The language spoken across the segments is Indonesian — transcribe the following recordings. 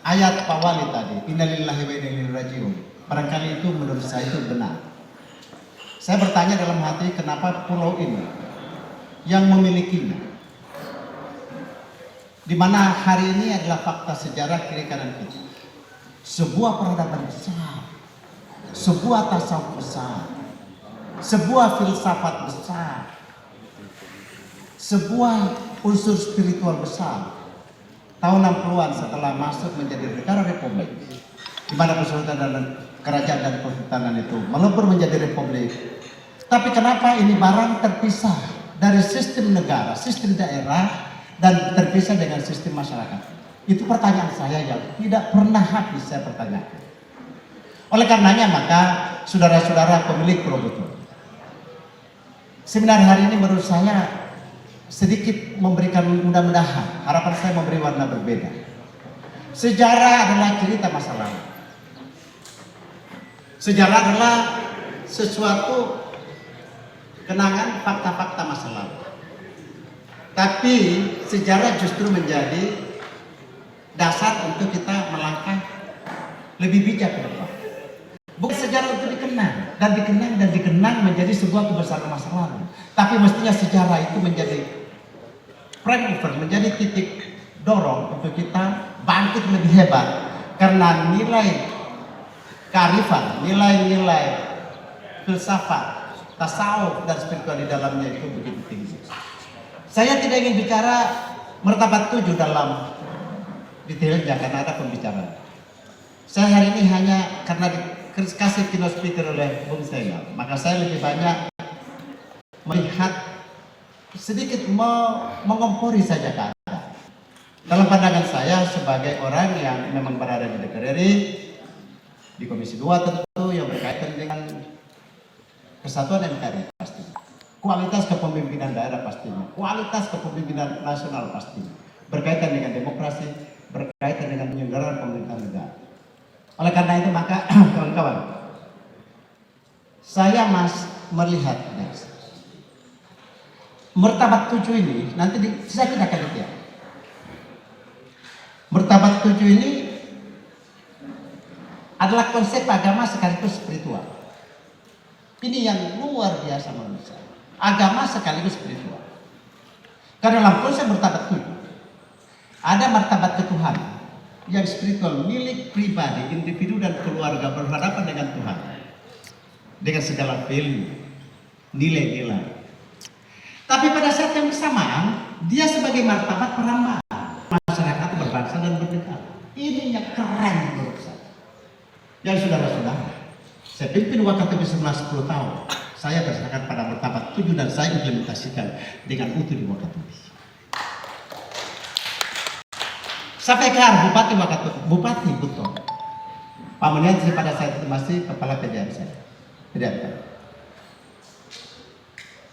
ayat Pak Wali tadi, innalillahi wa inna ilaihi rajiun. Barangkali itu menurut saya itu benar. Saya bertanya dalam hati, kenapa pulau ini yang memilikinya, di mana hari ini adalah fakta sejarah kiri kanan kita, sebuah peradaban besar, sebuah tasawuf besar, sebuah filsafat besar, sebuah unsur spiritual besar. Tahun 60-an setelah masuk menjadi negara republik, di mana kesultanan dan kerajaan dan kesultanan itu melebur menjadi republik. Tapi kenapa ini barang terpisah dari sistem negara, sistem daerah, dan terpisah dengan sistem masyarakat? Itu pertanyaan saya yang tidak pernah habis saya pertanyakan. Oleh karenanya maka saudara-saudara pemilik Pulau Buton, seminar hari ini menurut saya sedikit memberikan, mudah-mudahan harapan saya memberi warna berbeda. Sejarah adalah cerita masa lalu. Sejarah adalah sesuatu kenangan fakta-fakta masa lalu. Tapi sejarah justru menjadi dasar untuk kita melangkah lebih bijak ke depan. Bukan sejarah untuk dikenang dan dikenang menjadi sebuah kebesaran masa lalu. Tapi mestinya sejarah itu menjadi frame over, menjadi titik dorong untuk kita bangkit lebih hebat. Karena nilai kearifan, nilai-nilai filsafat, tasawuf dan spiritual di dalamnya itu begitu tinggi. Saya tidak ingin bicara martabat 7 dalam detailnya karena ada pembicaraan. Saya hari ini hanya karena dikasih keynote speaker oleh Bung Zainal, maka saya lebih banyak melihat sedikit mengompori saja keadaan. Dalam pandangan saya sebagai orang yang memang berada di DPR RI, di Komisi 2 tentu yang berkaitan dengan kesatuan NKRI pasti, kualitas kepemimpinan daerah pastinya, kualitas kepemimpinan nasional pastinya, berkaitan dengan demokrasi, berkaitan dengan penyelenggaraan pemerintahan negara. Oleh karena itu maka kawan-kawan, saya melihat martabat 7 ini nanti saya tidak akan lihat. Martabat 7 ini adalah konsep agama sekaligus spiritual. Ini yang luar biasa menurut saya. Agama sekaligus spiritual. Karena dalam konsep martabat 7 ada martabat ketuhanan yang spiritual, milik pribadi, individu dan keluarga berhadapan dengan Tuhan dengan segala value, nilai-nilai. Tapi pada saat yang bersamaan dia sebagai martabat perambaan masyarakat berbangsa dan bernegara. Ini yang keren menurut saya. Yang saudara-saudara, saya pimpin Wakatobi selama 10 tahun. Saya berdasarkan pada martabat 7 dan saya implementasikan dengan utuh di Wakatobi. Sampai ke Bupati Wakatobi, Bupati Buton, Pak Munianti pada saat itu masih kepala PDM saya. PDM.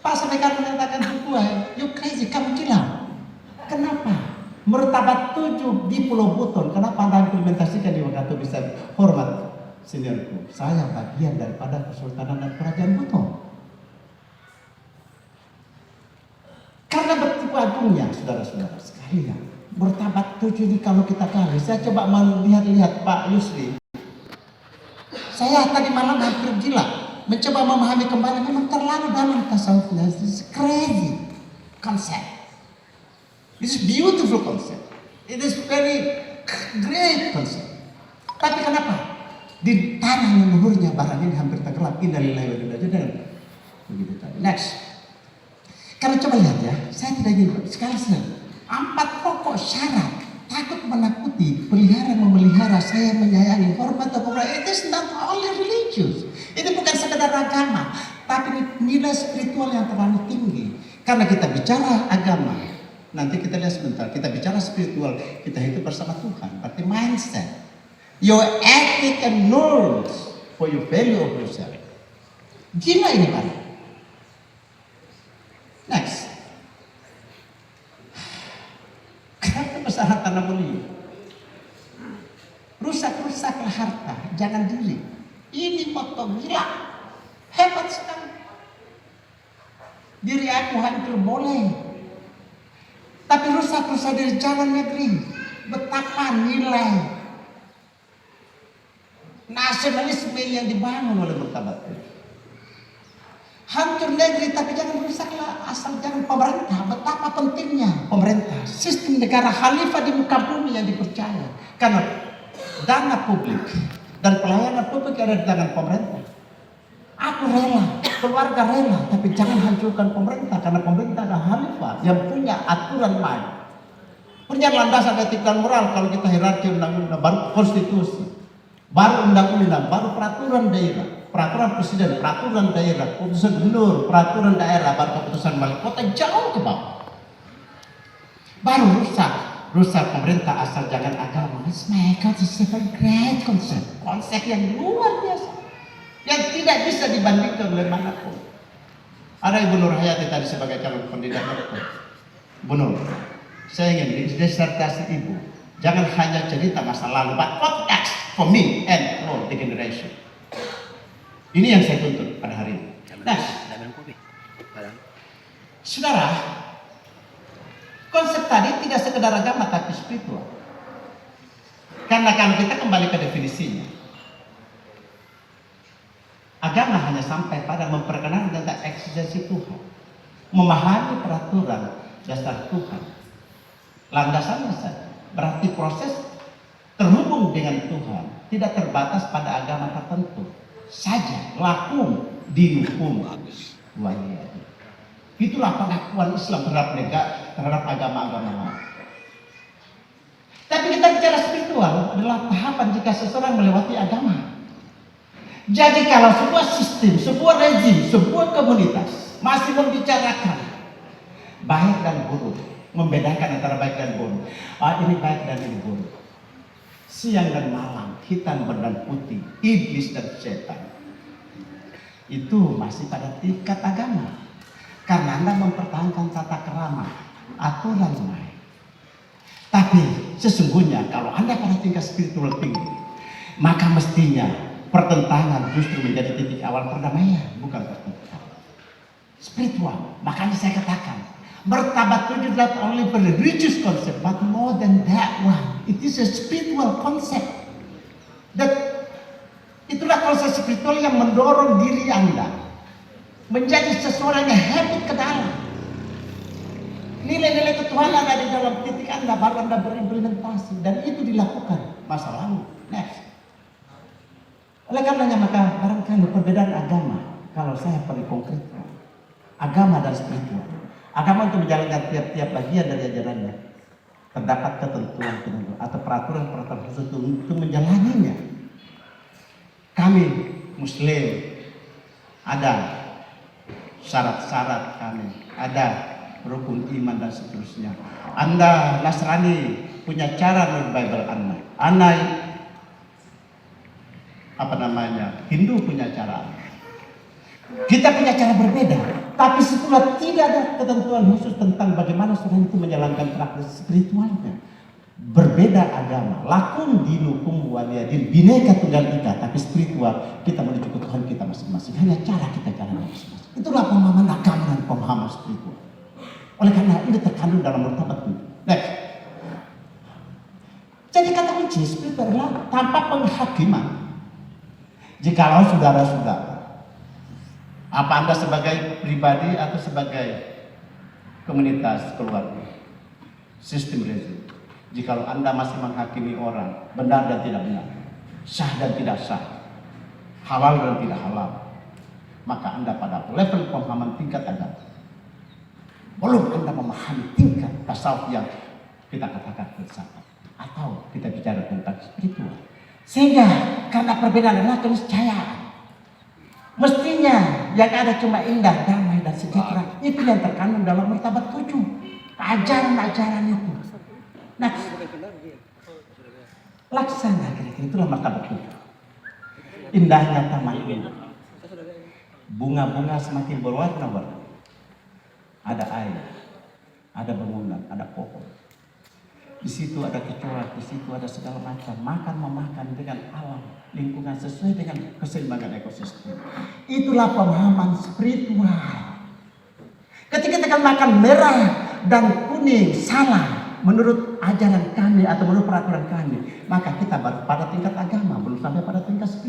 Pak Sampaikan menyatakan, you crazy, kamu gila. Kenapa? Martabat 7 di Pulau Buton, kenapa Anda implementasikan di Wakatobi? Bisa hormat seniorku, saya bagian daripada Kesultanan dan Kerajaan Buton. Karena begitu agungnya, saudara-saudara sekalian, martabat 7 ini kalau kita kali, saya coba melihat-lihat Pak Yusri. Saya tadi malam hampir gila. Mencoba memahami kembali, memang terlalu dalam tasawufnya. It's crazy concept. It's beautiful concept. It is very great concept. Tapi kenapa? Di tanah leluhurnya barang ini hampir tenggelam. Innalillahi wa inna ilaihi raji'un. Begitu tadi. Next. Karena coba lihat ya, saya tidak ingin sekali 4 pokok syarat takut menakuti, pelihara memelihara, saya menyayangi, hormat atau it is not only religious. Itu bukan sekedar agama, tapi nilai spiritual yang terlalu tinggi. Karena kita bicara agama, nanti kita lihat sebentar, kita bicara spiritual, kita hidup bersama Tuhan, berarti mindset, your ethic and norms for your value of yourself. Gila ini Pak. Next. Kenapa masalah tanah mulia? Rusak-rusaklah harta, jangan diri. Ini moto gila, hebat sekali. Diri aku hancur boleh, tapi rusak-rusak dari jalan negeri. Betapa nilai Nasionalisme yang dibangun oleh Murtabat. Hancur negeri, tapi jangan rusaklah asal jangan pemerintah. Betapa pentingnya pemerintah, sistem negara khalifah di muka bumi yang dipercaya. Karena dana publik dan pelayanan publik ada di tangan pemerintah. Aku rela, keluarga rela, tapi jangan hancurkan pemerintah, karena pemerintah adalah khalifah yang punya aturan main, punya landasan etik dan moral. Kalau kita hierarki undang-undang, baru konstitusi, baru undang-undang, baru peraturan daerah, peraturan presiden, peraturan daerah, keputusan gubernur, peraturan daerah, baru keputusan wali kota, jauh ke bawah. Baru rusak pemerintah asal jangan agama. Mereka itu very great konsep yang luar biasa, yang tidak bisa dibandingkan oleh manapun. Ada Ibu Nur Hayati tadi sebagai calon kandidat doktor. Bu Nur, saya ingin di disertasi Ibu jangan hanya cerita masa lalu, but what next for me and for the generation. Ini yang saya tuntut pada hari ini. Nah, saudara, konsep tadi tidak sekedar agama tapi spiritual. Karena kalau kita kembali ke definisinya, agama hanya sampai pada memperkenalkan tentang eksistensi Tuhan, memahami peraturan dasar Tuhan. Landasannya saja. Berarti proses terhubung dengan Tuhan tidak terbatas pada agama tertentu saja. Lakum dinukum waliyadin. Itulah pengakuan Islam terhadap agama-agama lain. Tapi kita bicara spiritual adalah tahapan jika seseorang melewati agama. Jadi kalau sebuah sistem, sebuah rezim, sebuah komunitas masih membicarakan baik dan buruk, membedakan antara baik dan buruk, ini baik dan ini buruk, siang dan malam, hitam dan putih, iblis dan setan, itu masih pada tingkat agama. Karena Anda mempertahankan tata kerama, aturan main. Tapi sesungguhnya kalau Anda pada tingkat spiritual tinggi, maka mestinya pertentangan justru menjadi titik awal perdamaian, bukan pertentangan. Spiritual, makanya saya katakan, Martabat 7 not only a religious concept, but more than that one. It is a spiritual concept. Itulah konsep spiritual yang mendorong diri Anda menjadi seseorang yang habit ke dalam. Nilai-nilai ketuhanan ada di dalam titik Anda, baru Anda berimplementasi. Dan itu dilakukan masa lalu. Next. Oleh karenanya maka barangkali perbedaan agama, kalau saya paling konkret, agama dan spiritual. Agama untuk menjalankan tiap-tiap bagian dari ajarannya, terdapat ketentuan atau peraturan-peraturan khusus untuk menjalaninya. Kami Muslim ada syarat-syarat kami, ada rukun iman dan seterusnya. Anda Nasrani punya cara menurut Bible Anda. Hindu punya cara. Kita punya cara berbeda. Tapi setelah tidak ada ketentuan khusus tentang bagaimana seorang itu menjalankan praktik spiritualnya. Berbeda agama. Lakum dinukum waliyadin. Bineka tunggal ika. Tapi spiritual kita menuju ke Tuhan kita masing-masing. Hanya cara kita jalan masing-masing. Itulah pemahaman agama dan pemahaman spiritual. Oleh karena ini terkandung dalam martabat itu. Next. Jadi kata kunci spiritual adalah tanpa penghakiman. Jikalau saudara-saudara, apa Anda sebagai pribadi atau sebagai komunitas keluarga, sistem rezim, jikalau Anda masih menghakimi orang benar dan tidak benar, sah dan tidak sah, halal dan tidak halal, maka Anda pada level pemahaman tingkat agama belum Anda memahami tingkat tasawuf yang kita katakan filsafat atau kita bicara tentang spiritual. Sehingga karena perbedaan adalah keniscayaan. Mestinya yang ada cuma indah, damai dan sejahtera. Itu yang terkandung dalam martabat 7. Ajaran-ajaran itu. Nah, laksana kira-kira itulah martabat 7. Indahnya taman ini. Bunga-bunga semakin berwarna-warni. Ada air, ada bangunan, ada pohon. Di situ ada kecoak, di situ ada segala macam. Makan-memakan dengan alam, lingkungan sesuai dengan keseimbangan ekosistem. Itulah pemahaman spiritual. Ketika kita makan merah dan kuning salah menurut ajaran kami atau menurut peraturan kami, maka kita baru pada tingkat agama, belum sampai pada tingkat spiritual.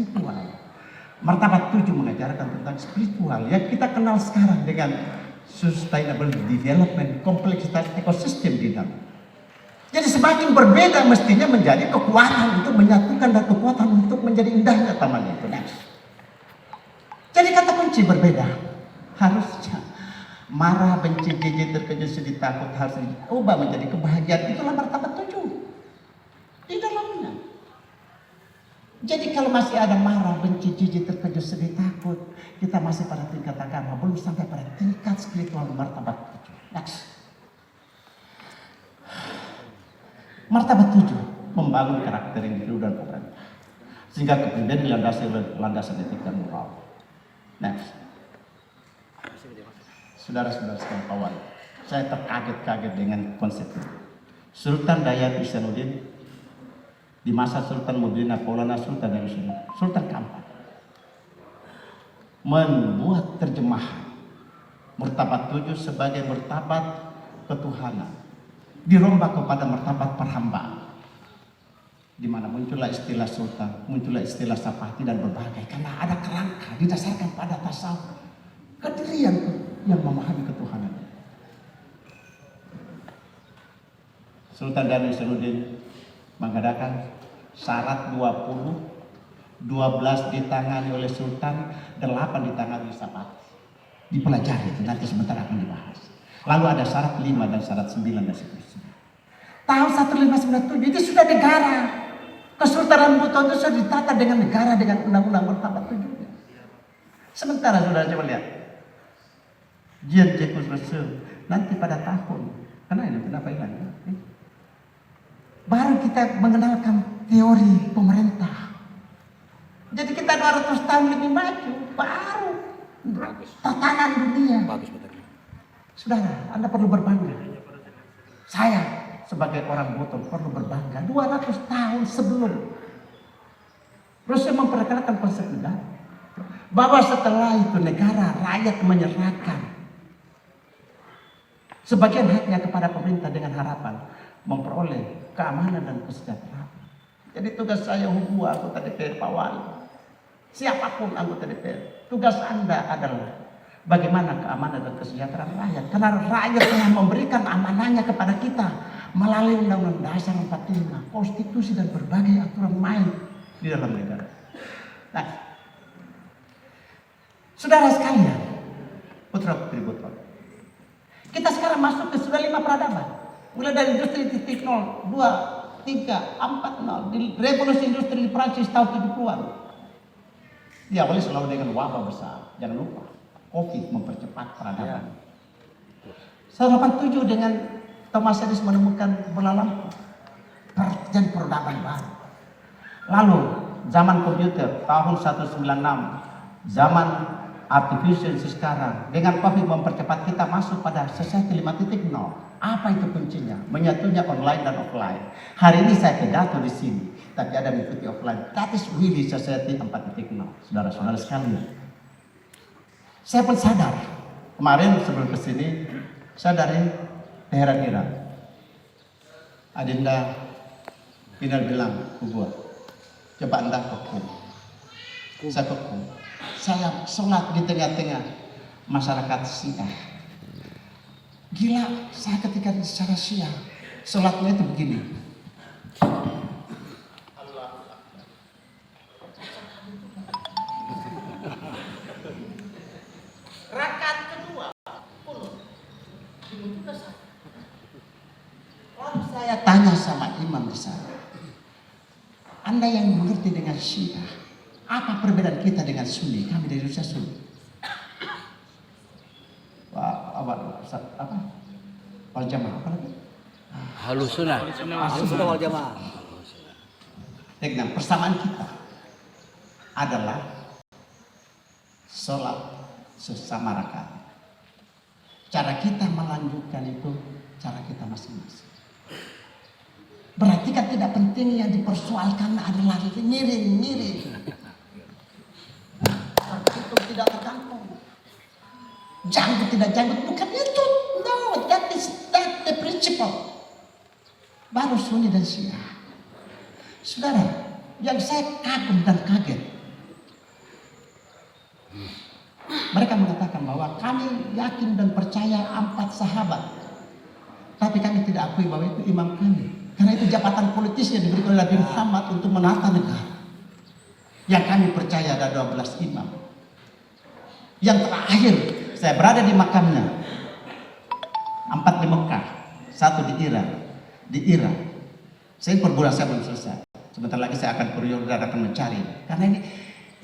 Martabat 7 mengajarkan tentang spiritual yang kita kenal sekarang dengan sustainable development, kompleksitas ekosistem di dalam. Jadi semakin berbeda mestinya menjadi kekuatan untuk menyatukan dan kekuatan untuk menjadi indahnya taman itu. Jadi kata kunci berbeda. Harusnya marah, benci, jijik, terkejut, sedih, takut harus diubah menjadi kebahagiaan. Itulah martabat 7 di dalamnya. Jadi kalau masih ada marah, benci, jijik, terkejut, sedih, takut, kita masih pada tingkat agama, belum sampai pada tingkat spiritual martabat 7. Next. Martabat 7 membangun karakter individu dan pemerintah sehingga kepribadian dilandasi oleh landasan etik dan moral. Next. Saudara-saudara sekalian kawan, saya terkaget-kaget dengan konsep ini. Sultan Dayat Ihsanuddin di masa Sultan Mudina Maulana Sultan Darussalam, Sultan keempat, membuat terjemahan martabat 7 sebagai martabat ketuhanan, dirombak kepada martabat perhambaan, di mana muncullah istilah sultan, muncullah istilah sapati dan berbagai, karena ada kerangka didasarkan pada tasawuf, kedirian yang memahami ketuhanan. Sultan Darus Ihsanuddin mengadakan syarat 20, 12 ditangani oleh Sultan, 8 ditangani oleh Sapati. Dipelajari itu nanti sebentar akan dibahas. Lalu ada syarat 5 dan syarat 9 dan seterusnya. Tahun 1597 itu sudah negara. Kesultanan Buton itu sudah ditata dengan negara dengan undang-undang martabat 7. Sementara saudara coba lihat. Jian Jekus Rasul nanti pada tahun, karena ini kenapa hilang? Baru kita mengenalkan teori pemerintah. Jadi kita 200 tahun lebih maju, baru tatanan dunia. Saudara, Anda perlu berbangga. Saya sebagai orang Buton perlu berbangga. 200 tahun sebelum Rasul memperkenalkan konsep negara, bahwa setelah itu negara rakyat menyerahkan sebagian haknya kepada pemerintah dengan harapan memperoleh keamanan dan kesejahteraan. Jadi tugas saya hubungi anggota DPR Pak Wali, siapapun anggota DPR, tugas Anda adalah bagaimana keamanan dan kesejahteraan rakyat. Karena rakyat telah memberikan amanahnya kepada kita melalui Undang-Undang Dasar 45, konstitusi dan berbagai aturan main di dalam negara. Nah, saudara sekalian, putra putri Buton, kita sekarang masuk ke sudah 5 peradaban. Mulai dari industri 0, 2, 3, 4, 0. Di revolusi industri di Prancis tahun 70-an. Diawali selalu dengan wabah besar. Jangan lupa, COVID mempercepat peradaban. 1987 dengan Thomas Edison menemukan bola lampu. Terjadi peradaban baru. Lalu zaman komputer tahun 196. Zaman artificial sekarang. Dengan COVID mempercepat kita masuk pada society 5.0. Apa itu kuncinya? Menyatunya online dan offline. Hari ini saya pidato di sini, tapi ada mengikuti offline. That is really society 4.0. Saudara-saudara sekalian, saya pun sadar. Kemarin sebelum kesini, saya dari daerah Iran. Adinda Final bilang ke gua, coba Anda kekum. Saya kekum. Saya sholat di tengah-tengah masyarakat Syiah. Gila, saya ketika secara Syiah, sholatnya itu begini. Rakaat kedua, lalu saya tanya sama imam di sana, Anda yang mengerti dengan Syiah, apa perbedaan kita dengan Sunni? Kami dari Rusia Sunni. Apa? Wal jamaah apa lagi? Ahlus sunnah wal jamaah. Dengan persamaan kita adalah sholat sesama rakaat. Cara kita melanjutkan itu cara kita masing-masing. Berarti kan tidak penting yang dipersoalkan adalah miring. Itu tidak tergantung. Janggut tidak janggut, bukan itu. No, that the principle. Baru Sunni dan Syiah. Saudara, yang saya kagum dan kaget, kami yakin dan percaya 4 sahabat. Tapi kami tidak akui bahwa itu imam kami. Karena itu jabatan politis yang diberikan oleh Nabi Muhammad untuk menata negara. Yang kami percaya ada 12 imam. Yang terakhir, saya berada di makamnya. 4 di Mekah, 1 di Irak. Di Irak. Saya perbulan saya belum selesai. Sebentar lagi saya akan ke Yordan akan mencari. Karena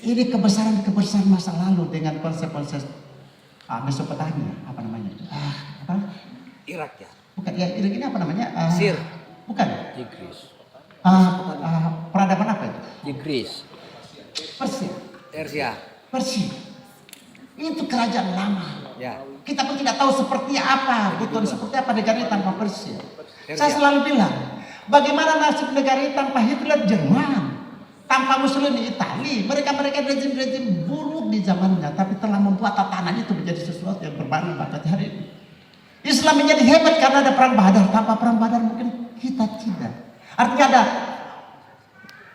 ini kebesaran masa lalu dengan konsep-konsep Mesopotamia, apa namanya? Apa? Irak ya. Bukan ya, Irak ini apa namanya? Mesir. Bukan. Inggris. Peradaban apa itu? Inggris. Persia. Persia. Itu kerajaan lama. Ya. Kita pun tidak tahu seperti apa, betul seperti apa negara ini tanpa Persia. Persia. Saya selalu bilang, bagaimana nasib negara ini tanpa Hitler Jerman, tanpa Mussolini Itali, mereka rejim-rejim buruk di zamannya, tapi telah membuat tatanan itu menjadi sesuatu yang bermakna pada hari ini. Islam menjadi hebat karena ada perang Badar. Tanpa perang Badar mungkin kita tidak. Artinya ada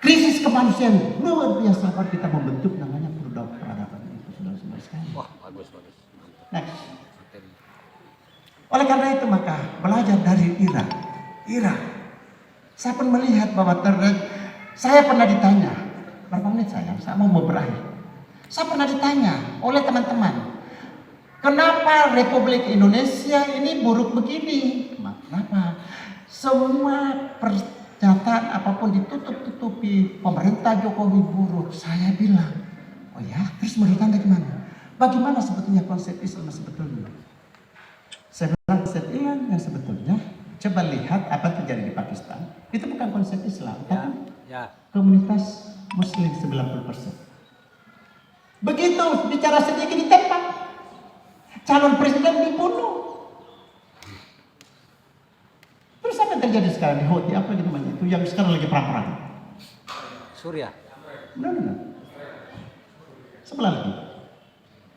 krisis kemanusiaan luar biasa saat kita membentuk namanya peradaban itu, saudara-saudara sekalian. Wah, bagus. Nah, oleh karena itu maka belajar dari Irak. Saya pun melihat bahwa saya pernah ditanya, berapa menit saya mau berakhir. Saya pernah ditanya oleh teman-teman, kenapa Republik Indonesia ini buruk begini? Kenapa? Semua pernyataan apapun ditutup-tutupi, pemerintah Jokowi buruk. Saya bilang, oh ya, terus menurut Anda gimana? Bagaimana sebetulnya konsep Islam sebetulnya? Saya bilang konsep Islam yang sebetulnya, coba lihat apa yang terjadi di Pakistan. Itu bukan konsep Islam, tapi komunitas Muslim 90%. Begitu bicara sedikit ditembak, calon presiden dibunuh. Terus apa yang terjadi sekarang di Houthi? Apa namanya itu yang sekarang lagi perang-perang? Suriah. Benar. Sebelah lagi.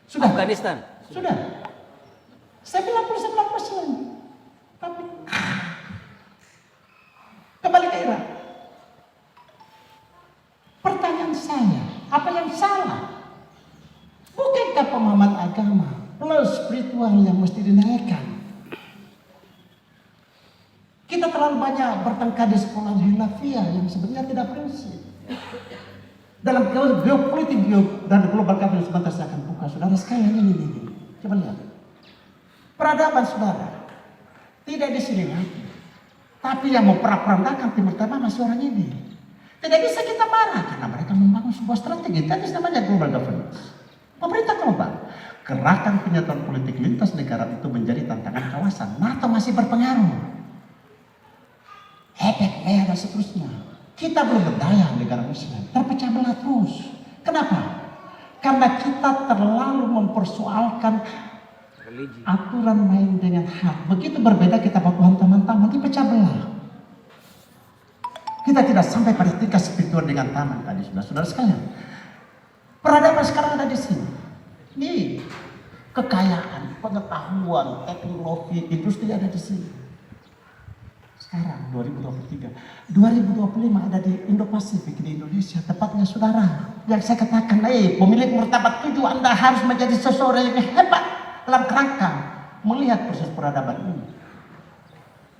Sudah. Afghanistan. Sudah. Saya bilang 99%. Tapi kembali ke Irak. Pertanyaan saya, apa yang salah? Bukankah pemahaman agama plus spiritual yang mesti dinaikkan? Kita terlalu banyak bertengkar di sekolah khilafiyah yang sebenarnya tidak prinsip. Dalam geopolitik dan global governance sebentar saya akan buka. Saudara sekalian ini. Coba lihat. Peradaban saudara tidak di sini lagi. Tapi yang memperandakan Timur Tengah masih orang ini. Tidak bisa kita marah karena mereka membangun sebuah strategi. Itu namanya global governance. Pemerintah global. Gerakan penyatuan politik lintas negara itu menjadi tantangan kawasan. NATO masih berpengaruh. Efek dan seterusnya. Kita belum berdaya negara Muslim. Terpecah belah terus. Kenapa? Karena kita terlalu mempersoalkan Religi. aturan main dengan hak. Begitu berbeda kita baku hantam-hantam, nanti pecah belah. Kita tidak sampai pada tingkat spiritual dengan taman tadi, saudara sekalian. Peradaban sekarang ada di sini. Nih, kekayaan, pengetahuan, teknologi, industri ada di sini. Sekarang 2023, 2025 ada di Indo-Pasifik di Indonesia, tepatnya saudara. Yang saya katakan, pemilik martabat 7, Anda harus menjadi seseorang yang hebat dalam kerangka melihat proses peradaban ini.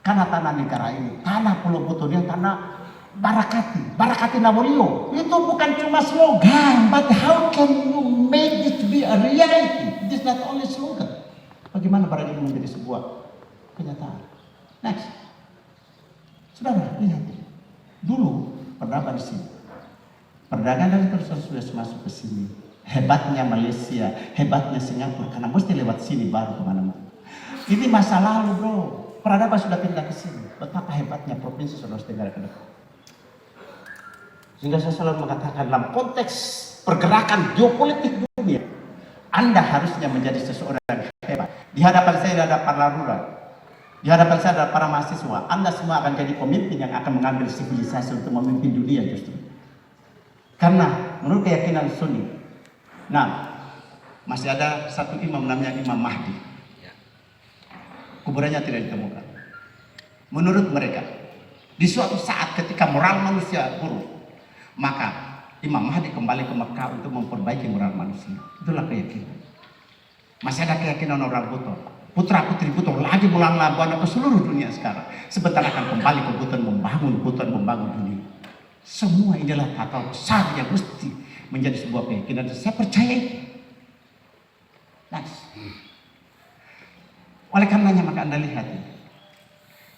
Karena tanah negara ini, tanah Pulau Buton, tanah Barakati Namolio, itu bukan cuma slogan, but how can you make it to be a reality? It is not only slogan. Bagaimana barang ini menjadi sebuah kenyataan? Next. Saudara, lihat. Dulu perdagangan di sini. Perdagangan terus sudah masuk ke sini. Hebatnya Malaysia, hebatnya Singapura, karena mesti lewat sini baru kemana-mana. Ini masa lalu, bro. Peradaban sudah pindah ke sini. Betapa hebatnya provinsi Sulawesi Tenggara ke depan. Sehingga saya selalu mengatakan dalam konteks pergerakan geopolitik dunia, Anda harusnya menjadi seseorang yang hebat. Di hadapan saya ada para lurah. Di hadapan saya ada para mahasiswa. Anda semua akan jadi pemimpin yang akan mengambil sivilisasi untuk memimpin dunia justru. Karena menurut keyakinan Sunni, masih ada satu imam namanya Imam Mahdi. Kuburannya tidak ditemukan. Menurut mereka, di suatu saat ketika moral manusia buruk, maka Imam Mahdi kembali ke Mekah untuk memperbaiki moral manusia. Itulah keyakinan. Masih ada keyakinan orang Buton. Putra putri Buton lagi melanglang buana ke seluruh dunia sekarang. Sebentar akan kembali ke Buton, membangun dunia. Semua inilah takal besar yang mesti menjadi sebuah keyakinan. Saya percaya itu. Next. Oleh karenanya maka Anda lihat ini.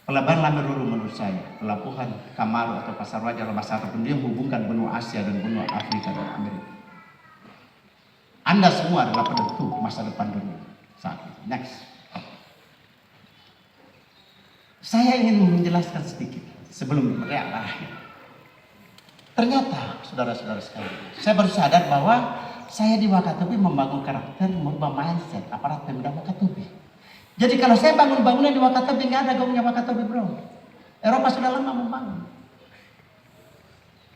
Pelabuhan Lameruru menurut saya, pelabuhan Kamaru atau Pasar Wajar Pasar yang menghubungkan benua Asia dan benua Afrika dan Amerika. Anda semua adalah penentu masa depan dunia saat ini. Next. Saya ingin menjelaskan sedikit sebelum berakhir. Ternyata, saudara-saudara sekalian, saya baru sadar bahwa saya di Wakatobi membangun karakter, merubah mindset aparat Pemda Wakatobi. Jadi kalau saya bangun bangunan di Wakatobi, nggak ada gaungnya Wakatobi, bro. Eropa sudah lama membangun.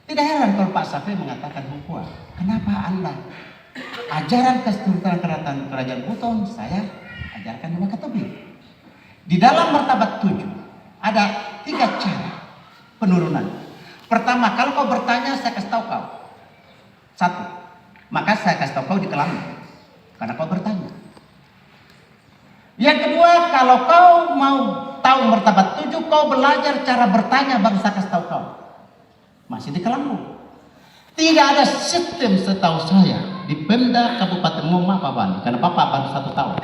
Tidak heran kalau Pak Safi mengatakan bahwa kenapa Anda ajaran kestrukturan kerajaan Buton saya ajarkan di Wakatobi. Di dalam martabat 7 ada 3 cara penurunan. Pertama, kalau kau bertanya saya kasih tahu kau. 1. Maka saya kasih tahu kau di Kelambu karena kau bertanya. Yang kedua, kalau kau mau tahu martabat 7, kau belajar cara bertanya baru saya kasih tahu kau. Masih di Kelambu. Tidak ada sistem setahu saya di Pemda Kabupaten Moma Pabani karena Bapak baru 1 tahun.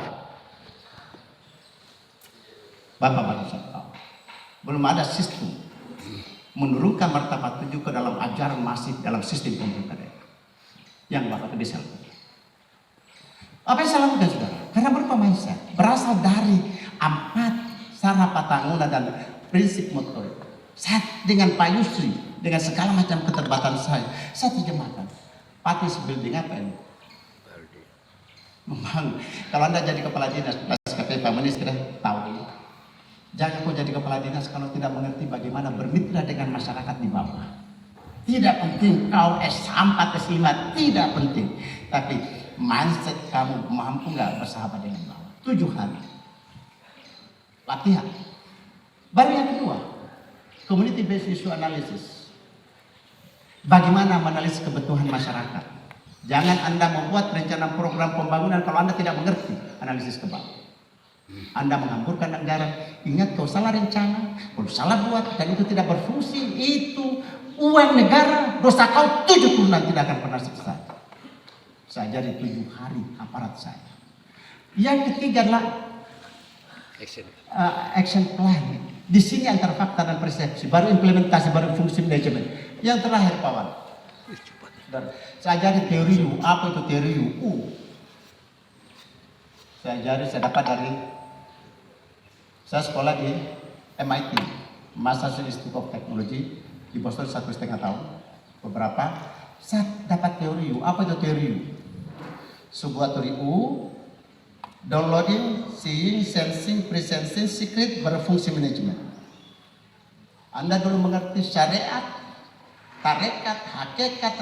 Bapak baru 1 tahun. Belum ada sistem menurunkan martabat 7 ke dalam ajaran masif dalam sistem pemerintah daerah. Yang Bapak bisa lakukan. Apa yang saya lakukan, saudara? Karena berubah mindset berasal dari 4 sarana patanguna dan prinsip motor. Saya dengan Pak Yusri, dengan segala macam keterbatasan saya terjemahkan. Patis building apa ini? Memang, kalau Anda jadi kepala dinas, SKP Pak Minister tahu ini. Jangan kau jadi kepala dinas kalau tidak mengerti bagaimana bermitra dengan masyarakat di bawah. Tidak penting kau S4, S5, tidak penting. Tapi mindset kamu mampu nggak bersahabat dengan bawah. 7 hari. Latihan. Baru yang kedua, community based issue analysis. Bagaimana menganalisis kebutuhan masyarakat. Jangan Anda membuat rencana program pembangunan kalau Anda tidak mengerti analisis ke bawah. Anda menghamburkan anggaran, ingat kau salah rencana, kau salah buat, dan itu tidak berfungsi, itu uang negara, dosa kau 7 turunan tidak akan pernah selesai. Saya jadi 7 hari aparat saya. Yang ketiga adalah action plan. Di sini antara fakta dan persepsi, baru implementasi, baru fungsi manajemen. Yang terakhir, kawan, saya ajari teori U. Apa itu teori U? Saya ajari, saya dapat dari saya sekolah di MIT, Massachusetts Institute of Technology di Boston 1,5 tahun. Beberapa saya dapat teori U. Apa itu teori U? Sebuah teori U, downloading, seeing, sensing, presensing, secret, berfungsi manajemen. Anda dulu mengerti syariat, tarekat, hakikat,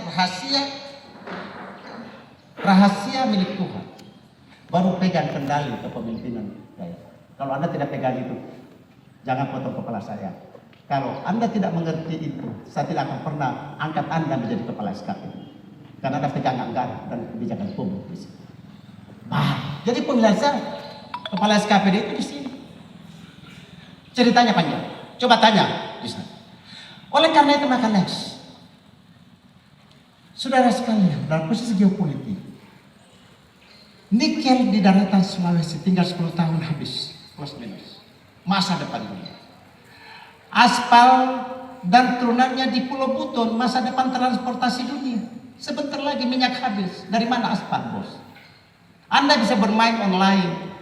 rahasia milik Tuhan. Baru pegang kendali kepemimpinan saya. Kalau Anda tidak pegang itu, jangan potong kepala saya. Kalau Anda tidak mengerti itu, saya tidak akan pernah angkat Anda menjadi kepala SKP. Karena Anda pegang anggaran dan kebijakan publik di sini. Nah, jadi pemilihan saya kepala SKPD itu di sini. Ceritanya panjang. Coba tanya di sana. Oleh karena itu maka next. Saudara sekalian, dalam posisi geopolitik, nikel di daratan Sulawesi tinggal 10 tahun habis, plus minus. Masa depan dunia. Aspal dan turunannya di Pulau Buton, masa depan transportasi dunia. Sebentar lagi minyak habis. Dari mana aspal, bos? Anda bisa bermain online,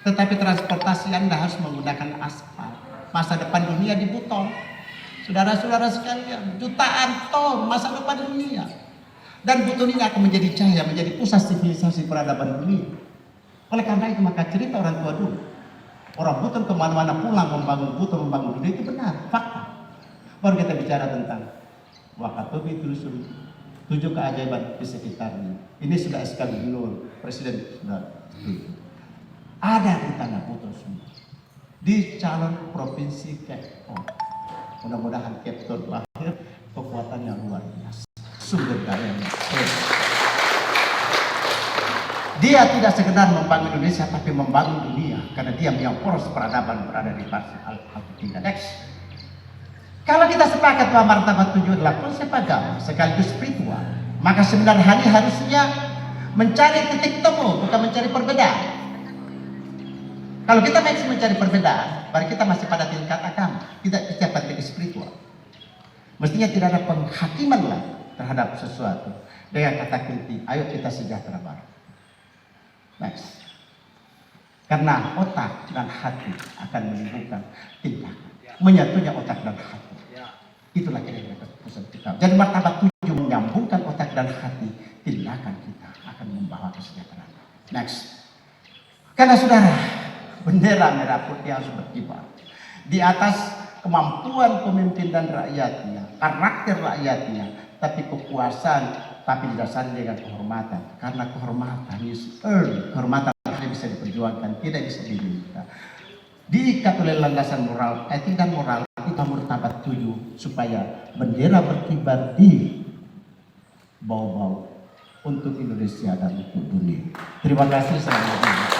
tetapi transportasi Anda harus menggunakan aspal. Masa depan dunia di Buton. Saudara-saudara sekalian, jutaan ton masa depan dunia. Dan Buton ini akan menjadi cahaya, menjadi pusat sivilisasi peradaban dunia. Oleh karena itu maka cerita orang tua dulu. Orang Buton kemana-mana pulang membangun Buton, membangun dunia itu benar, fakta. Baru kita bicara tentang Wakatobi telusuri 7 keajaiban di sekitarnya. Ini sudah SK Gubernur, Presiden sudah. Ada di tanah Buton semua. Di calon provinsi Cape Town. Mudah-mudahan Cape Town lahir kekuatannya luar biasa. Sumber daya. Dia tidak sekedar membangun Indonesia, tapi membangun dunia. Karena dia yang poros peradaban berada di Al-Fatihah. Next. Kalau kita sepakat bahwa martabat 7 adalah konsep agama sekaligus spiritual, maka seminar hari harusnya mencari titik temu, bukan mencari perbedaan. Kalau kita masih mencari perbedaan, berarti kita masih pada tingkat agama, tidak pada tingkat spiritual. Mestinya tidak ada penghakiman lah terhadap sesuatu dengan kata kunci, ayo kita sejahtera bareng. Next. Karena otak dan hati akan menimbulkan tindakan, menyatunya otak dan hati. Itulah kira-kira keputusan kita. Jadi martabat 7 menyambungkan otak dan hati, tindakan kita akan membawa kesejahteraan. Next. Karena saudara, bendera merah putih harus berkibar di atas kemampuan pemimpin dan rakyatnya, karakter rakyatnya, tapi kekuasaan, tapi didasari dengan kehormatan. Karena kehormatan is earned, kehormatan tidak bisa diperjuangkan, tidak bisa diminta. Diikat oleh landasan moral, etik dan moral, itu martabat 7 supaya bendera berkibar di bau-bau untuk Indonesia dan untuk dunia. Terima kasih. Selamat